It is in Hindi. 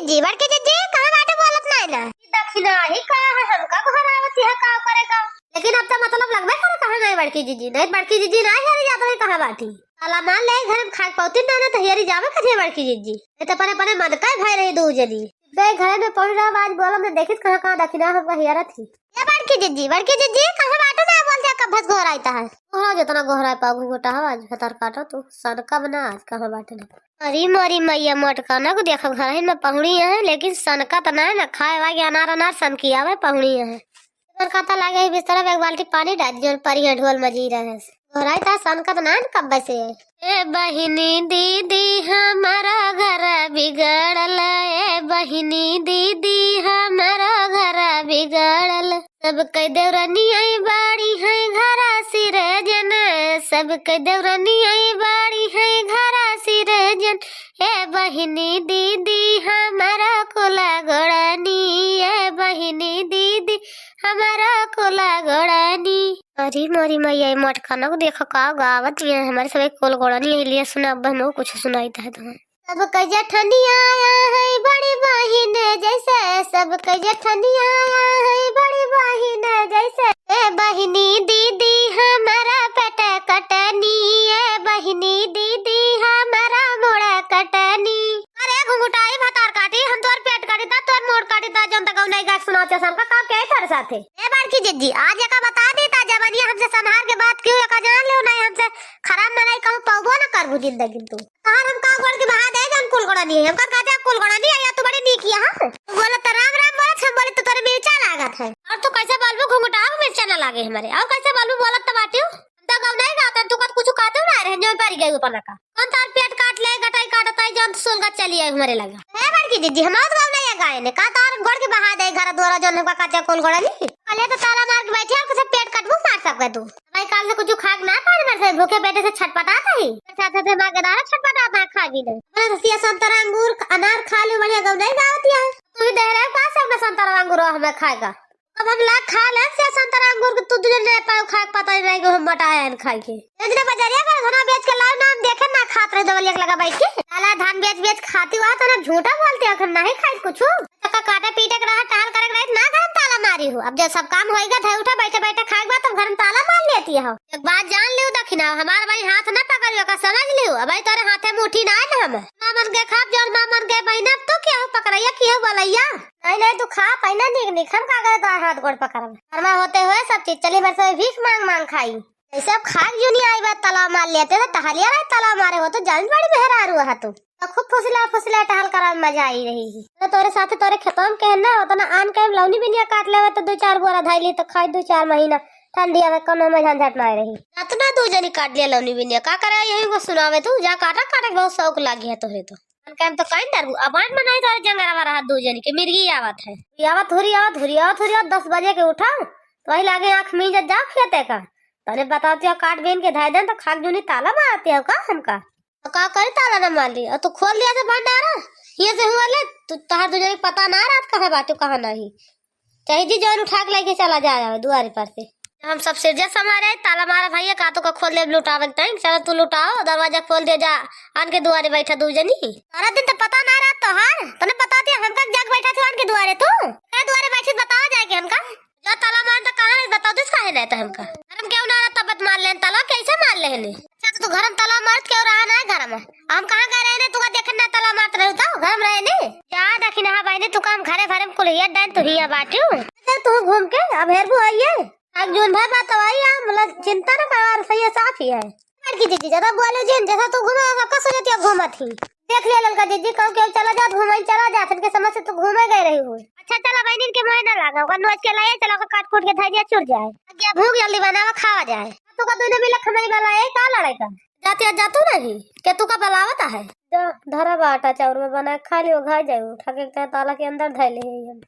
जिज्जी बड़की जिज्जी कहां बाटे बोलत नहीं ना दक्षिणा ही का है हमका घर आवती है का करेगा। लेकिन अब तो मतलब लगबे करे कहां नहीं बड़की जिज्जी नहीं बड़की जिज्जी नहीं हरी जात है कहां बाटी साला मान ले घर में खा पौती ना तो हरी जावे कथे बड़की जिज्जी नहीं तो पने पने मद का भाई रही दो जनी बे घर में पहुंच रहा आज बोला मैं देखित कहां दक्षिणा हमका हियारा थी ये बड़की जिज्जी कहां बाटे ना बोल जा कब घर आईता है गोहरा जितना गोहरा पागु गोटा आज भतर काटो तू सनका बना आज कहां बाटे ना अरे मोरी मैया मोटका ना को देखो घर में पहुड़ी है लेकिन सनका तो ना ना खाए वागे अनार अनार सनकी आवे पहुड़ी है इधर खाता लागे बिस्तर में एक बाल्टी पानी डाल जो परिया ढोल मजी रहे घोराई ता सनका तो ना कब से ए बहिनी दीदी हमारा घर बिगड़ल ए बहिनी दीदी हमारा घर बिगड़ल सब कह देवरनी आई बाड़ी है घरा सिर जन सब कह देवरनी आई बाड़ी है घरा सिर जन ए बहिनी दीदी हमारा कोला गोड़ानी ए बहिनी दीदी हमारा कोला गोड़ानी अरे मोरी मैया मोटका ना को देखो का गावत है हमारे सब कोल गोड़ानी है लिए सुना बहनों कुछ सुनाई था तुम्हें सब कह जठनी आया है बड़ी बहिन जैसे सब कह जठनी आया है बड़ी बहिन जैसे ए बहिनी दीदी हमारा पेट कटनी ए बहिनी दीदी हमारा मोड़ा कटनी अरे घुंघटाई भतार काटी हम तोर पेट काटी ता तोर मोड़ काटी ता जन तक नहीं गा सुनाते सबका काम क्या कर साथे ए बड़की जिज्जी आज का बता देता जवानी हमसे संहार के बात क्यों का जान ले नहीं हमसे खराब मनाई कहूं पाबो ना करबू जिंदगी तू और हम का गोड़ के बहा दे जन कुल गोड़ा नहीं हमका काजा कुल गोड़ा नहीं आया तू बड़ी नीक हां बोले तो राम राम बोले हम बोले तो तेरे मिर्चा लागत है और तू कैसे बोलबू घुंघटा मिर्चा ना लागे हमारे और कैसे बोलबू बोलत तो बाटियो तो गाव नहीं गाता तू कुछ काटो ना रहे जो पर गई ऊपर का कौन तार पेट काट ले गटाई काटता है जन सोलगा चली आई हमारे लगा ए बड़की जिज्जी हम गाव नहीं गाय ने का तार गोड़ के बहा दे घर द्वारा जन का काचा कुल गोड़ा नहीं पहले तो ताला मार के बैठे और कैसे पेट काटबू मार सकता तू भाई काल से कुछ खाक ना पाए मेरे से भूखे पेट से छटपटाता ही साथ साथ मागेदार छटपटाता है खा भी नहीं मैं रसिया संतरा अंगूर अनार खा ले बढ़िया गाव नहीं गावती है तू दे रहा है का सब संतरा अंगूर हमें खाएगा अब हम लाख खा ले से संतरा अंगूर के तू तुझे नहीं पाओ खा पता नहीं कि हम बटाए हैं खाई के इतने बाजारिया का धना बेच के लाओ ना हम देखे ना खात रहे दवलिया लगा बैठ के साला धान बेच खाती हुआ तो ना झूठा बोलते हो नहीं खाई कुछ का काटे पीटे के रहा टाल करे रहे ना घर में ताला मारी हो अब जब सब काम होएगा था उठा बैठे बैठे खाएगा तो घर में ताला मार लेती है एक बात जान लियो दखिना हमार भाई हाथ ना पकड़ियो का समझ लियो अब भाई तेरे हाथे में उठी ना है ना हम मामन के खाप जौन मामन के बहिना तो क्या हो पकड़ैया की हो बोलैया नहीं तू खा पहना निक हम का करे हाथ गोड़ पकड़ घरमा होते हुए सब चीज चली बरसे भीख मांग मांग खाई ऐसे अब खाक जो नहीं आई बात तालाब मार लेते तो टहलिया रहे तालाब मारे हो तो जान बड़ी मेहरा रुआ है तू तो खूब फुसला टहल करा मजा आई रही तो तोरे साथे तोरे खेतों में कहना होता ना आन के लौनी बिनिया काट ले तो 2-4 बोरा धाई तो खाई 2-4 महीना ठंडिया में कोनो में झंझट ना रही इतना दो जनी काट लिया लौनी बिनिया का करे यही को सुनावे तू जा काटा काटे बहुत शौक लागी है तोरे तो काम तो कहीं डरू अबान में नहीं तो जंगरा में रहा 2 जनी के मिर्गी आवत है आवत हुरी 10 बजे के उठा तो वही लागे आँख में जाओ खेते का तने बताती हो काट बेन के धाई देन तो खाक जूनी ताला मारती है का हमका तो का करे ताला ना मार लिया तो खोल लिया से भंडारा ये से हुआ ले तू तहार तुझे पता ना रात कहाँ बाटू कहाँ नहीं चाहे जी जान उठा के लेके चला जाए दुआरे पर से हम सब सिरजा समारे ताला मारा भैया का तो का खोल ले लुटावे टाइम चलो तू लुटाओ दरवाजा खोल दे जा आन के दुआरे बैठा 2 जनी सारा दिन तो पता ना रात तो हार तने पता थी हमका जग बैठा थे आन के दुआरे तू क्या दुआरे बैठी बताओ जाएगी हमका जो ताला मार तो कहां है बताओ तो काहे रहता हमका हम क्यों ना तबत मार ले ताला कैसे मार ले ने अच्छा तो घर में ताला मार क्यों रहा ना घर में हम कहां गए रहे ने तू का देखना ताला मारत रहे तो घर में रहे ने जा दखिना भाई ने तू काम घरे भरे में कुलिया डान तो हिया बाटू तू घूम के अब हेरबू आइए अब जोन भाई बात आई मतलब चिंता ना कर सही साफ ही है लड़की दीदी ज्यादा बोले जिन जैसा तू घूमे सबका सोचती है घूमत ही देख लिया लड़का दीदी कहूं के चला जा घूमई चला जा फिर के समझ से तू घूमे गए रही हो अच्छा चला बहनी के महीना लगा ओकर नोच के लाए चला काट कूट के धैर्य चुर जाए क्या भूख जल्दी बनावा खावा जाए तू का दोनों मिला खमई वाला है का लड़ाई का जाते जातू नहीं के तू का बलावत है धरा बाटा चाउर में बना खा लियो घा जाए उठा के ताला के अंदर धैले है